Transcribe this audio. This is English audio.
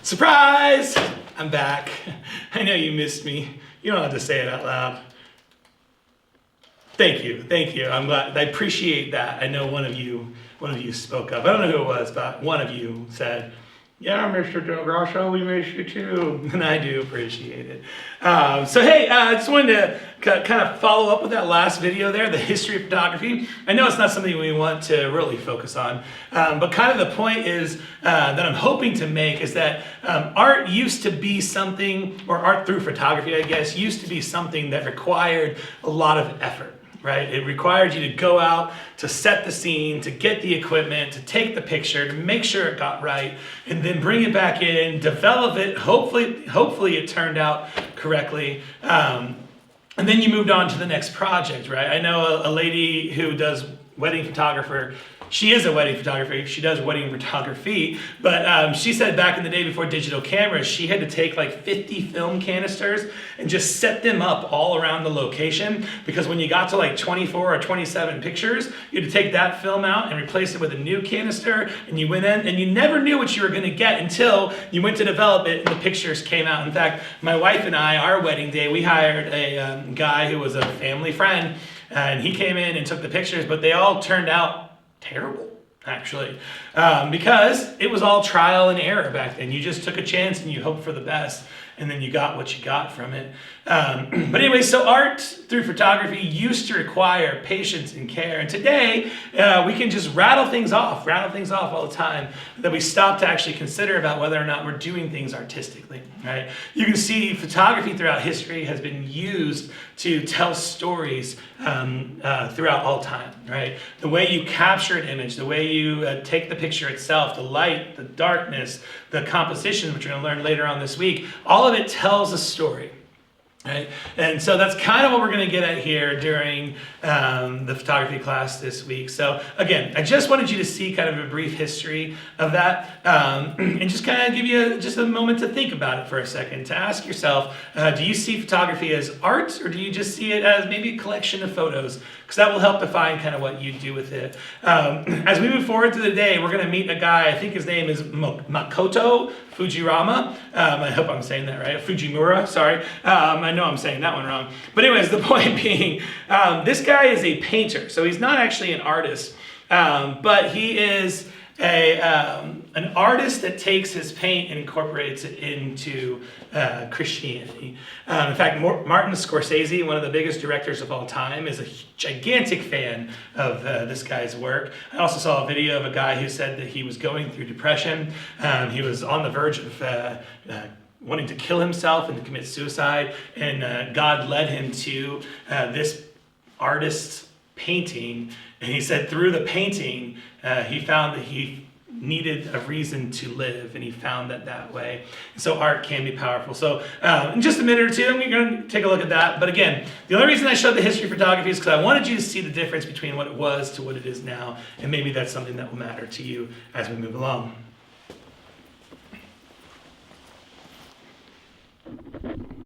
Surprise! I'm back. I know you missed me. You don't have to say it out loud. Thank you. I'm glad. I appreciate that. I know one of you spoke up. I don't know who it was, but one of you said, "Yeah, Mr. Del Grosso, we miss you too," and I do appreciate it. So hey, I just wanted to kind of follow up with that last video there, the history of photography. I know it's not something we want to really focus on, but kind of the point is that I'm hoping to make is that art used to be something, or art through photography, I guess, used to be something that required a lot of effort. Right? It required you to go out, to set the scene, to get the equipment, to take the picture, to make sure it got right, and then bring it back in, develop it. Hopefully it turned out correctly. And then you moved on to the next project, right? I know a lady who does wedding photographer. She is a wedding photographer. She does wedding photography, but she said back in the day before digital cameras, she had to take like 50 film canisters and just set them up all around the location, because when you got to like 24 or 27 pictures, you had to take that film out and replace it with a new canister, and you went in and you never knew what you were going to get until you went to develop it and the pictures came out. In fact, my wife and I, our wedding day, we hired a guy who was a family friend, and he came in and took the pictures, but they all turned out terrible, actually, because it was all trial and error back then. You just took a chance and you hoped for the best, and then you got what you got from it. But anyway, so art through photography used to require patience and care, and today we can just rattle things off all the time, that we stop to actually consider about whether or not we're doing things artistically, right? You can see photography throughout history has been used to tell stories throughout all time, right? The way you capture an image, the way you take the picture itself, the light, the darkness, the composition, which we're going to learn later on this week, all of it tells a story. Right? And so that's kind of what we're going to get at here during the photography class this week. So again, I just wanted you to see kind of a brief history of that, and just kind of give you just a moment to think about it for a second, to ask yourself, do you see photography as art, or do you just see it as maybe a collection of photos? Because that will help define kind of what you do with it. As we move forward through the day, we're going to meet a guy, I think his name is Makoto Fujirama. I hope I'm saying that right. Fujimura, sorry. I know I'm saying that one wrong. But anyways, the point being, this guy is a painter. So he's not actually an artist, but he is an artist that takes his paint and incorporates it into Christianity. In fact, Martin Scorsese, one of the biggest directors of all time, is a gigantic fan of this guy's work. I also saw a video of a guy who said that he was going through depression. He was on the verge of wanting to kill himself and to commit suicide, and God led him to this artist's painting, and he said through the painting he found that he needed a reason to live, and he found that way. So art can be powerful. So in just a minute or two, we're going to take a look at that. But again, the only reason I showed the history of photography is because I wanted you to see the difference between what it was to what it is now, and maybe that's something that will matter to you as we move along.